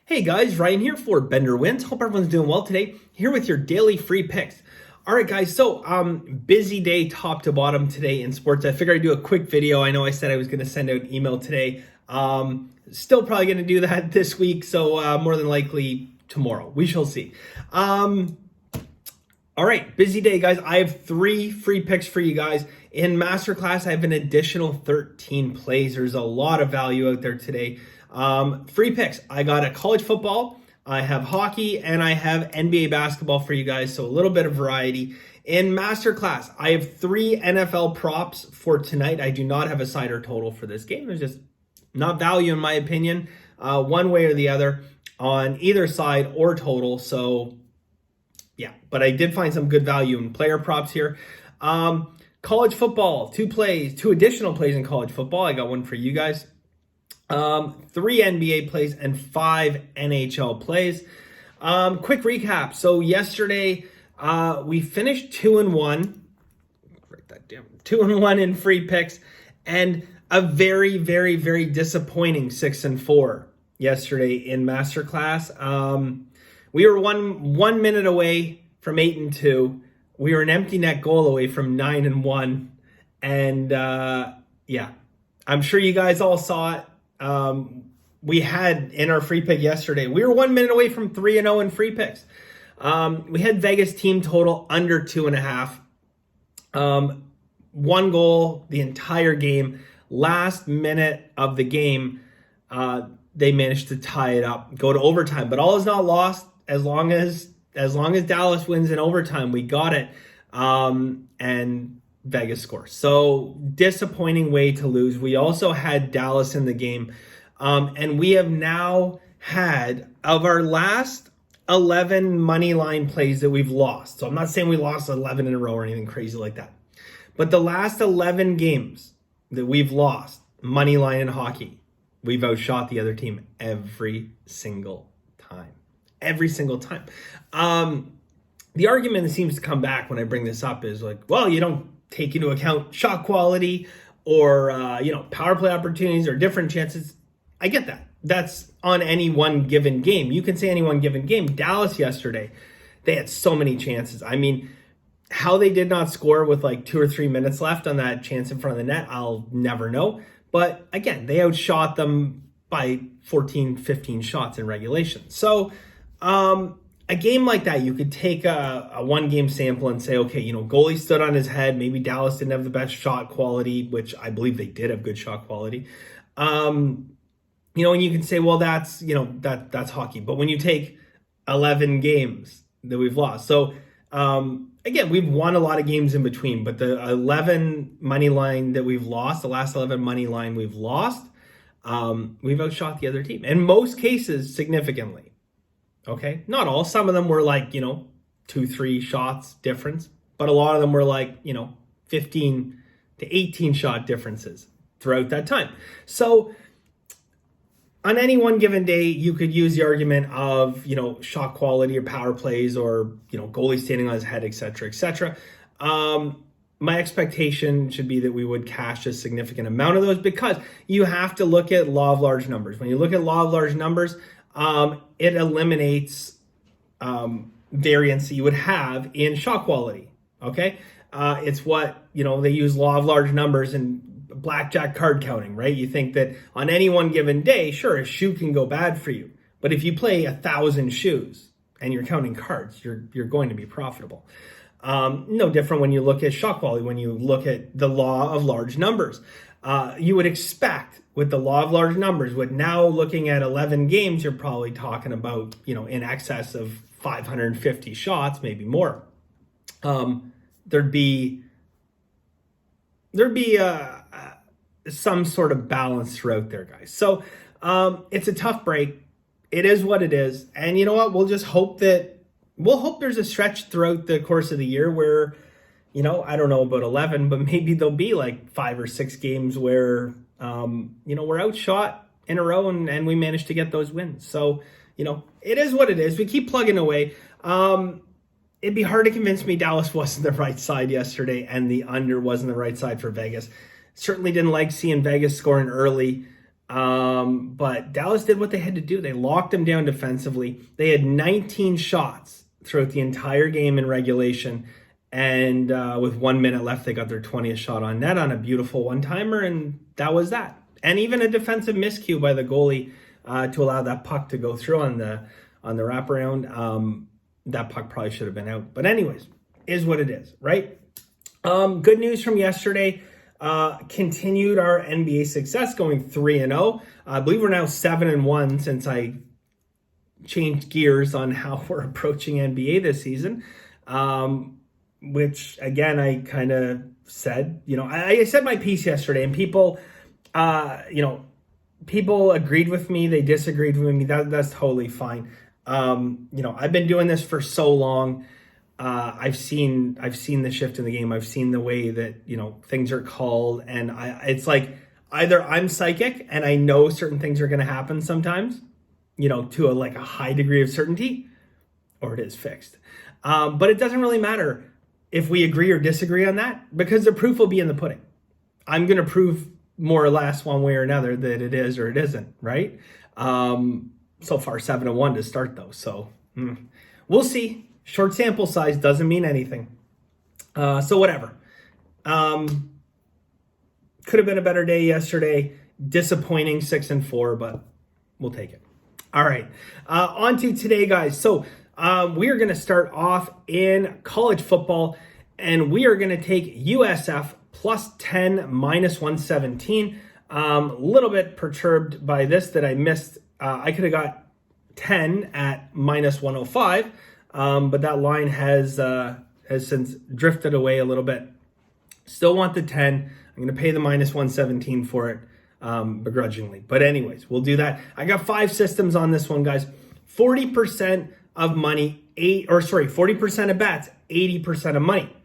Hey guys, Ryan here for Bender Wins. Hope everyone's doing well today. Here with your daily free picks. All right, guys. So, busy day top to bottom today in sports. I figured I'd do a quick video. I know I said I was going to send out an email today. Still probably going to do that this week. So, more than likely tomorrow. We shall see. All right, busy day, guys. I have 3 free picks for you guys. In Masterclass, I have an additional 13 plays. There's a lot of value out there today. Free picks. I got a college football, I have hockey, and I have NBA basketball for you guys. So a little bit of variety. In Masterclass, I have 3 NFL props for tonight. I do not have a side or total for this game. There's just not value, in my opinion, one way or the other on either side or total. So yeah, but I did find some good value in player props here. College football, 2 additional plays in college football. I got one for you guys. 3 NBA plays and 5 NHL plays. Quick recap. So yesterday, we finished 2-1. Write that down. 2-1 in free picks, and a very, very, very disappointing 6-4 yesterday in Masterclass. We were one minute away from 8-2. We were an empty net goal away from 9-1, and yeah, I'm sure you guys all saw it. We had in our free pick yesterday, we were 1 minute away from 3-0 in free picks. We had Vegas team total under 2.5. 1 goal the entire game. Last minute of the game, they managed to tie it up, go to overtime. But all is not lost as long as Dallas wins in overtime. We got it, and Vegas scores. So disappointing way to lose. We also had Dallas in the game. And we have now had, of our last 11 money line plays that we've lost. So I'm not saying we lost 11 in a row or anything crazy like that. But the last 11 games that we've lost, money line in hockey, we've outshot the other team every single time. Every single time. The argument that seems to come back when I bring this up is like, well, you don't take into account shot quality or, power play opportunities or different chances. I get that. That's on any one given game. You can say any one given game. Dallas yesterday, they had so many chances. I mean, how they did not score with like 2 or 3 minutes left on that chance in front of the net, I'll never know. But again, they outshot them by 14, 15 shots in regulation. So, a game like that, you could take a 1-game sample and say, okay, goalie stood on his head. Maybe Dallas didn't have the best shot quality, which I believe they did have good shot quality. And you can say, well, that's hockey. But when you take 11 games that we've lost. So, again, we've won a lot of games in between, but the 11 money line that we've lost, the last 11 money line we've lost, we've outshot the other team. In most cases, significantly. Okay, not all. Some of them were like, 2-3 shots difference, but a lot of them were like, 15 to 18 shot differences throughout that time. So on any one given day, you could use the argument of, shot quality or power plays or, goalie standing on his head, et cetera, et cetera. My expectation should be that we would cash a significant amount of those because you have to look at law of large numbers. When you look at law of large numbers, it eliminates variance that you would have in shot quality. Okay, it's what they use law of large numbers in blackjack card counting, right? You think that on any one given day, sure, a shoe can go bad for you, but if you play 1,000 shoes and you're counting cards, you're going to be profitable. No different when you look at shot quality. When you look at the law of large numbers, you would expect with the law of large numbers, with now looking at 11 games, you're probably talking about, in excess of 550 shots, maybe more. There'd be some sort of balance throughout there, guys. So it's a tough break. It is what it is. And you know what? We'll hope there's a stretch throughout the course of the year where, I don't know about 11, but maybe there'll be like 5 or 6 games where, we're outshot in a row and we managed to get those wins. So, it is what it is. We keep plugging away. It'd be hard to convince me Dallas wasn't the right side yesterday and the under wasn't the right side for Vegas. Certainly didn't like seeing Vegas scoring early. But Dallas did what they had to do. They locked them down defensively. They had 19 shots throughout the entire game in regulation. And with 1 minute left, they got their 20th shot on net on a beautiful one-timer, and that was that. And even a defensive miscue by the goalie to allow that puck to go through on the wraparound. That puck probably should have been out. But anyways, is what it is, right? Good news from yesterday. Continued our NBA success, going 3-0. I believe we're now 7-1 since I changed gears on how we're approaching NBA this season. Which again, I kind of said, I said my piece yesterday, and people, people agreed with me. They disagreed with me. That's totally fine. I've been doing this for so long. I've seen the shift in the game. I've seen the way that, things are called, and it's like either I'm psychic and I know certain things are going to happen sometimes, to a high degree of certainty, or it is fixed. But it doesn't really matter if we agree or disagree on that, because the proof will be in the pudding. I'm going to prove more or less one way or another that it is or it isn't, right? So far 7-1 to start though. So we'll see. Short sample size doesn't mean anything. So whatever. Could have been a better day yesterday. Disappointing 6-4, but we'll take it. All right. On to today, guys. So we are going to start off in college football, and we are going to take USF plus 10 minus 117. A little bit perturbed by this that I missed. I could have got 10 at minus 105, but that line has since drifted away a little bit. Still want the 10. I'm going to pay the minus 117 for it begrudgingly. But anyways, we'll do that. I got 5 systems on this one, guys. 40% of money, 40% of bets, 80% of money.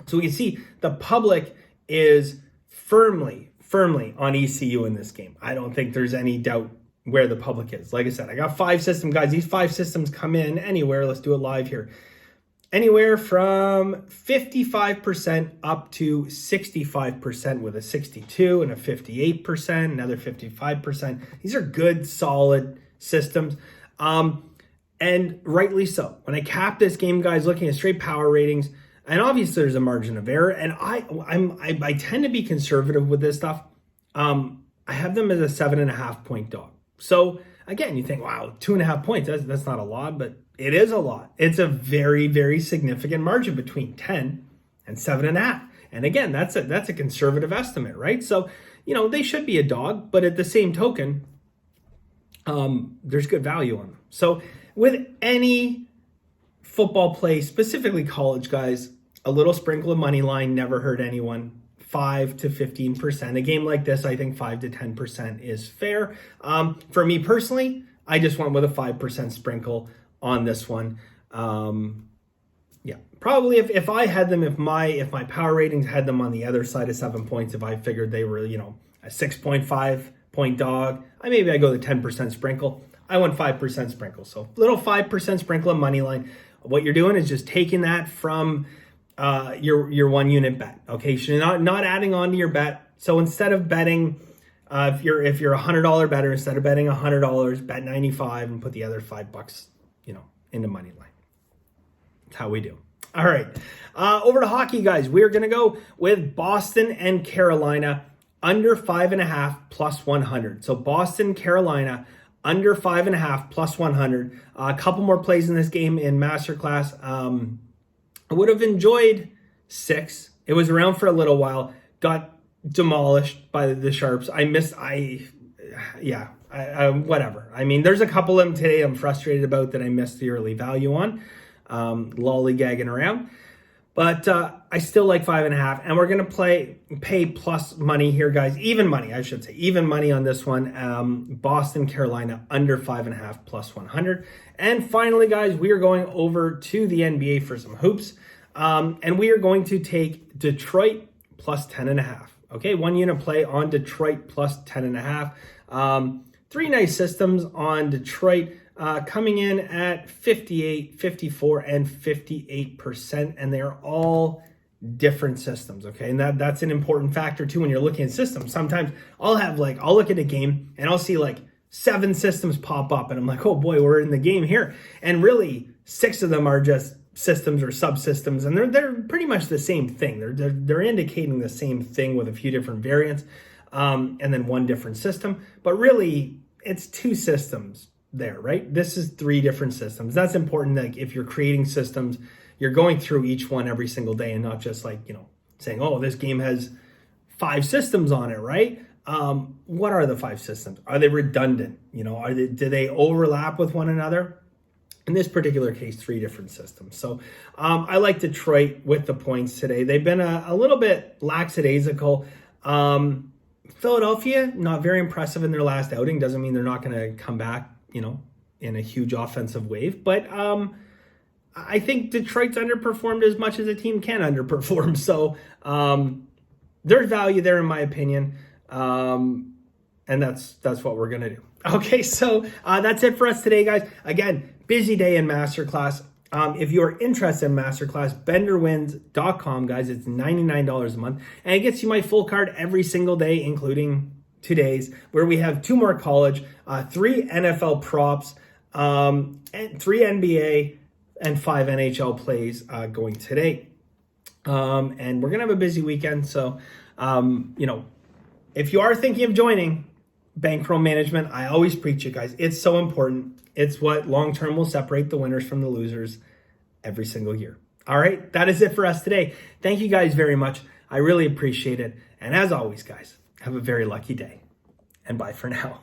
So we can see the public is firmly on ECU in this game. I don't think there's any doubt where the public is. Like I said, I got 5 systems, guys. These 5 systems come in anywhere. Let's do it live here. Anywhere from 55% up to 65% with a 62 and a 58%, another 55%. These are good, solid systems. And rightly so. When I cap this game, guys, looking at straight power ratings, and obviously there's a margin of error, and I tend to be conservative with this stuff. I have them as a 7.5 point dog. So again, you think, wow, 2.5 points, that's not a lot, but it is a lot. It's a very, very significant margin between 10 and 7.5. And again, that's a conservative estimate, right? So, they should be a dog, but at the same token, there's good value on them. So with any football play, specifically college, guys, a little sprinkle of money line never hurt anyone. 5 to 15%. A game like this, I think 5 to 10% is fair. For me personally, I just went with a 5% sprinkle on this one. Probably if I had them, if my power ratings had them on the other side of 7 points, if I figured they were, a 6.5 point dog, I go the 10% sprinkle. I went 5% sprinkle. So little 5% sprinkle of money line. What you're doing is just taking that from your 1 unit bet. Okay, so you're not adding on to your bet. So instead of betting, if you're a $100 bettor, instead of betting $100, bet 95 and put the other $5, into money line. That's how we do. All right, over to hockey, guys. We're gonna go with Boston and Carolina under 5.5 plus 100. So Boston, Carolina under 5.5 plus 100. A couple more plays in this game in Masterclass. I would have enjoyed 6. It was around for a little while. Got demolished by the Sharps. Whatever. I mean, there's a couple of them today I'm frustrated about that I missed the early value on. Lollygagging around. But I still like 5.5. And we're going to pay plus money here, guys. Even money, I should say. Even money on this one. Boston, Carolina, under 5.5 plus 100. And finally, guys, we are going over to the NBA for some hoops. And we are going to take Detroit plus 10.5. Okay, 1 unit play on Detroit plus 10.5. 3 nice systems on Detroit. Coming in at 58, 54, and 58%, and they are all different systems, okay? And that's an important factor too when you're looking at systems. Sometimes I'll look at a game and I'll see like 7 systems pop up and I'm like, oh boy, we're in the game here. And really 6 of them are just systems or subsystems, and they're pretty much the same thing. They're indicating the same thing with a few different variants, and then 1 different system. But really, it's 2 systems there, right? This is 3 different systems. That's important. Like if you're creating systems, you're going through each one every single day, and not just like saying, oh, this game has 5 systems on it, right? What are the 5 systems? Are they redundant? Do they overlap with one another? In this particular case, 3 different systems. So I like Detroit with the points today. They've been a little bit lackadaisical. Philadelphia, not very impressive in their last outing. Doesn't mean they're not going to come back, in a huge offensive wave. But I think Detroit's underperformed as much as a team can underperform. So there's value there, in my opinion. And that's what we're going to do. Okay, so that's it for us today, guys. Again, busy day in Masterclass. If you're interested in Masterclass, benderwins.com, guys. It's $99 a month. And it gets you my full card every single day, including today's, where we have 2 more college, 3 NFL props, and 3 NBA, and 5 NHL plays going today. And we're going to have a busy weekend. So, if you are thinking of joining bankroll management, I always preach it, guys. It's so important. It's what long-term will separate the winners from the losers every single year. All right, that is it for us today. Thank you guys very much. I really appreciate it. And as always, guys, have a very lucky day. And bye for now.